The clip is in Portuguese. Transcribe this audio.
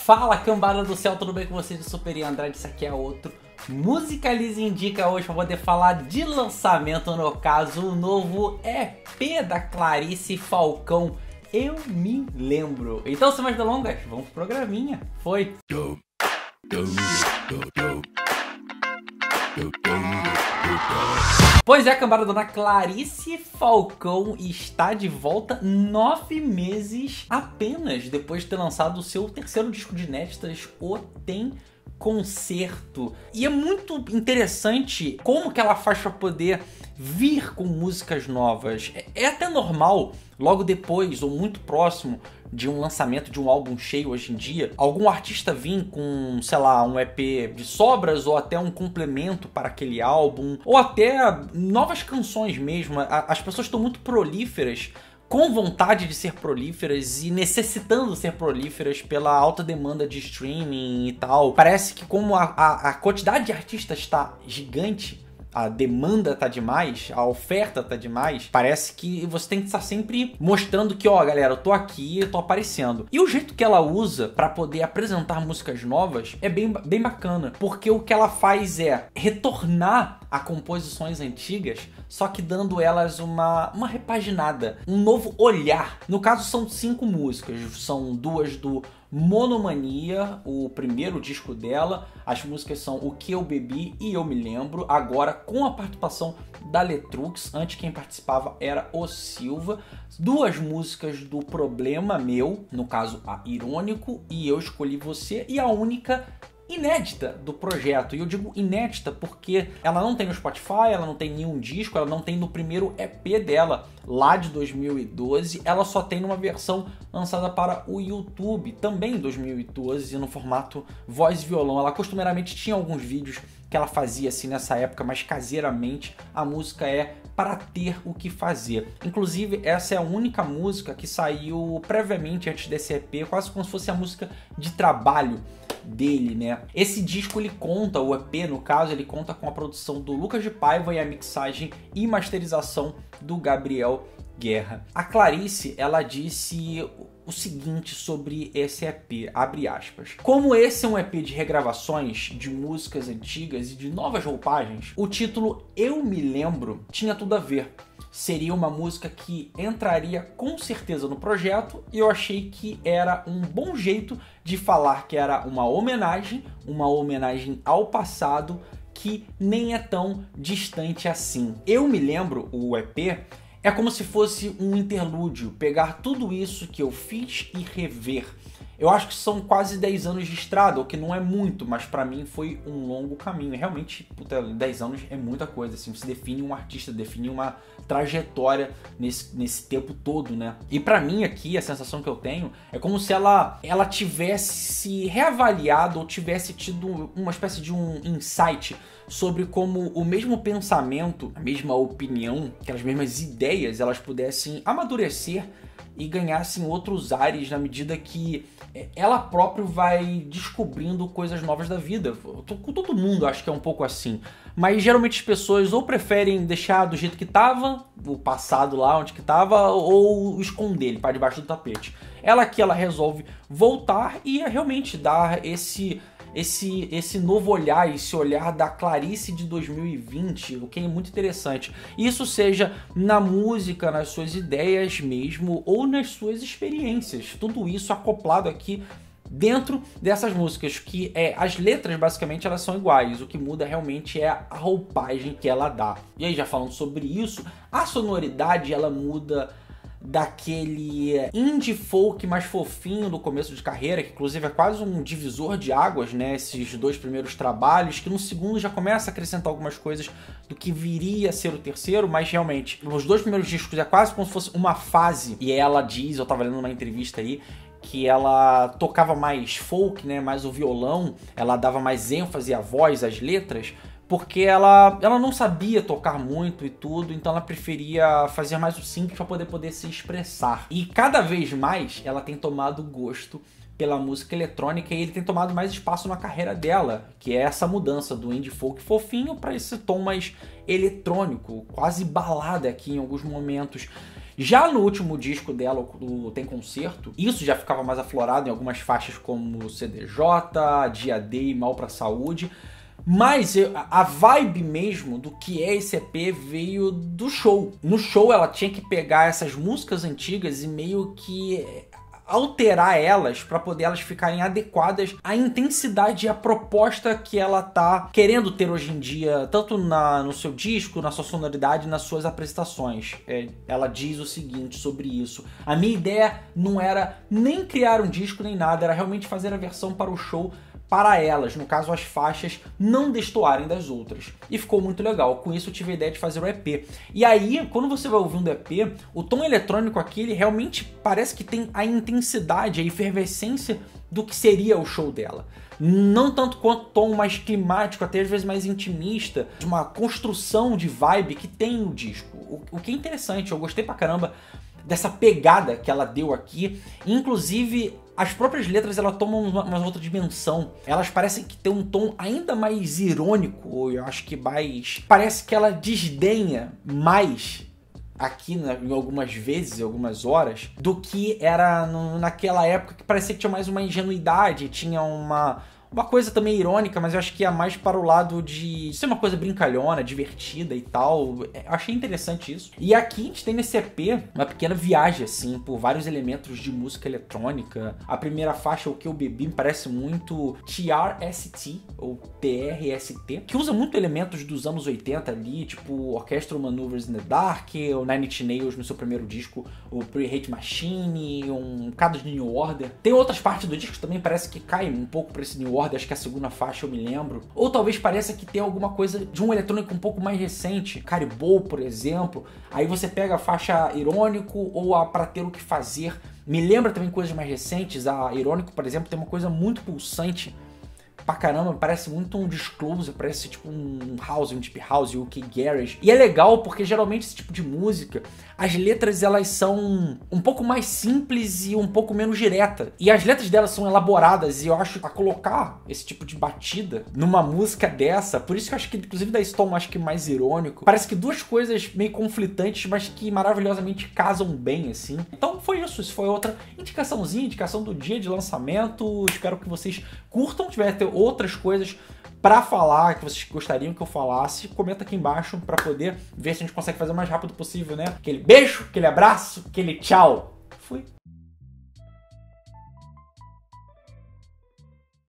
Fala, cambada do céu, tudo bem com vocês? Eu sou Peri Andrade, isso aqui é outro Musicalize Indica hoje para poder falar de lançamento, no caso, o novo EP da Clarice Falcão, Eu Me Lembro. Então, sem mais delongas, vamos pro programinha. Foi! Pois é, cambada, dona Clarice Falcão está de volta 9 meses apenas depois de ter lançado o seu terceiro disco de inéditas, O Tem Concerto. E é muito interessante como que ela faz para poder vir com músicas novas. É até normal, logo depois ou muito próximo de um lançamento de um álbum cheio hoje em dia, algum artista vir com, sei lá, um EP de sobras ou até um complemento para aquele álbum, ou até novas canções mesmo. As pessoas estão muito prolíferas, com vontade de ser prolíferas e necessitando ser prolíferas pela alta demanda de streaming e tal. Parece que como a quantidade de artistas está gigante, a demanda tá demais, a oferta tá demais, parece que você tem que estar sempre mostrando que, ó, galera, eu tô aqui, eu tô aparecendo. E o jeito que ela usa pra poder apresentar músicas novas é bem bacana, porque o que ela faz é retornar a composições antigas, só que dando elas uma repaginada, um novo olhar. No caso, são 5 músicas, são 2 do Monomania, o primeiro disco dela. As músicas são O Que Eu Bebi e Eu Me Lembro, agora com a participação da Letrux. Antes quem participava era o Silva. 2 músicas do Problema Meu, no caso a Irônico e Eu Escolhi Você, e a única inédita do projeto. E eu digo inédita porque ela não tem no Spotify, ela não tem nenhum disco, ela não tem no primeiro EP dela, lá de 2012, ela só tem numa versão lançada para o YouTube, também em 2012, no formato voz e violão. Ela costumeiramente tinha alguns vídeos que ela fazia assim nessa época, mas caseiramente a música é Para Ter O Que Fazer. Inclusive, essa é a única música que saiu previamente antes desse EP, quase como se fosse a música de trabalho dele, né? Esse disco, ele conta, o EP no caso, ele conta com a produção do Lucas de Paiva e a mixagem e masterização do Gabriel Guerra. A Clarice, ela disse o seguinte sobre esse EP, abre aspas: como esse é um EP de regravações de músicas antigas e de novas roupagens, o título Eu Me Lembro tinha tudo a ver. Seria uma música que entraria com certeza no projeto, e eu achei que era um bom jeito de falar que era uma homenagem ao passado que nem é tão distante assim. Eu Me Lembro, o EP, é como se fosse um interlúdio, pegar tudo isso que eu fiz e rever. Eu acho que são quase 10 anos de estrada, o que não é muito, mas pra mim foi um longo caminho. E realmente, puta, 10 anos é muita coisa, assim, você define um artista, define uma trajetória nesse tempo todo, né? E pra mim aqui, a sensação que eu tenho é como se ela tivesse se reavaliado ou tivesse tido uma espécie de um insight sobre como o mesmo pensamento, a mesma opinião, aquelas mesmas ideias, elas pudessem amadurecer e ganhassem outros ares na medida que ela própria vai descobrindo coisas novas da vida. Com todo mundo acho que é um pouco assim, mas geralmente as pessoas ou preferem deixar do jeito que estava, o passado lá onde que estava, ou esconder ele para debaixo do tapete. Ela aqui, ela resolve voltar e realmente dar esse novo olhar, esse olhar da Clarice de 2020, o que é muito interessante. Isso seja na música, nas suas ideias mesmo, ou nas suas experiências. Tudo isso acoplado aqui dentro dessas músicas, que as letras basicamente elas são iguais, o que muda realmente é a roupagem que ela dá. E aí, já falando sobre isso, a sonoridade ela muda daquele indie folk mais fofinho do começo de carreira, que inclusive é quase um divisor de águas, né, esses 2 primeiros trabalhos, que no segundo já começa a acrescentar algumas coisas do que viria a ser o terceiro, mas realmente, os 2 primeiros discos é quase como se fosse uma fase, e ela diz, eu tava lendo uma entrevista aí, que ela tocava mais folk, né, mais o violão, ela dava mais ênfase à voz, às letras, porque ela não sabia tocar muito e tudo, então ela preferia fazer mais o simples para poder se expressar. E cada vez mais ela tem tomado gosto pela música eletrônica e ele tem tomado mais espaço na carreira dela, que é essa mudança do indie folk fofinho para esse tom mais eletrônico, quase balada aqui em alguns momentos. Já no último disco dela, o Tem Concerto, isso já ficava mais aflorado em algumas faixas como CDJ, Dia D e Mal Pra Saúde. Mas a vibe mesmo do que é esse EP veio do show. No show ela tinha que pegar essas músicas antigas e meio que alterar elas para poder elas ficarem adequadas à intensidade e à proposta que ela tá querendo ter hoje em dia, tanto no seu disco, na sua sonoridade, nas suas apresentações. Ela diz o seguinte sobre isso: a minha ideia não era nem criar um disco nem nada, era realmente fazer a versão para o show para elas, no caso as faixas, não destoarem das outras. E ficou muito legal, com isso eu tive a ideia de fazer o EP. E aí, quando você vai ouvindo o EP, o tom eletrônico aqui, ele realmente parece que tem a intensidade, a efervescência do que seria o show dela. Não tanto quanto tom mais climático, até às vezes mais intimista, de uma construção de vibe que tem no disco. O que é interessante, eu gostei pra caramba dessa pegada que ela deu aqui. Inclusive, as próprias letras, elas tomam uma outra dimensão. Elas parecem que tem um tom ainda mais irônico, eu acho que mais... Parece que ela desdenha mais aqui em algumas vezes, em algumas horas, do que era naquela época, que parecia que tinha mais uma ingenuidade, tinha uma coisa também irônica, mas eu acho que ia mais para o lado de ser uma coisa brincalhona, divertida e tal. Eu achei interessante isso. E aqui a gente tem nesse EP uma pequena viagem, assim, por vários elementos de música eletrônica. A primeira faixa, O Que Eu Bebi, me parece muito TRST, ou TRST, que usa muito elementos dos anos 80 ali, tipo Orchestral Maneuvers in the Dark, o Nine Inch Nails no seu primeiro disco, o Pre-Hate Machine, um bocado de New Order. Tem outras partes do disco que também parece que caem um pouco para esse New Order, acho que a segunda faixa eu me lembro. Ou talvez pareça que tem alguma coisa de um eletrônico um pouco mais recente, Caribou, por exemplo. Aí você pega a faixa Irônico ou a Pra Ter O Que Fazer. Me lembra também coisas mais recentes. A Irônico, por exemplo, tem uma coisa muito pulsante pra caramba, parece muito um Disclosure, parece tipo um house, um deep house, o UK Garage. E é legal porque geralmente esse tipo de música, as letras elas são um pouco mais simples e um pouco menos direta. E as letras delas são elaboradas e eu acho a colocar esse tipo de batida numa música dessa, por isso que eu acho que inclusive da Storm acho que mais irônico, parece que duas coisas meio conflitantes, mas que maravilhosamente casam bem, assim. Então foi isso foi outra indicaçãozinha, indicação do dia de lançamento. Espero que vocês curtam, tiver outras coisas pra falar que vocês gostariam que eu falasse, comenta aqui embaixo pra poder ver se a gente consegue fazer o mais rápido possível, né? Aquele beijo, aquele abraço, aquele tchau. Fui.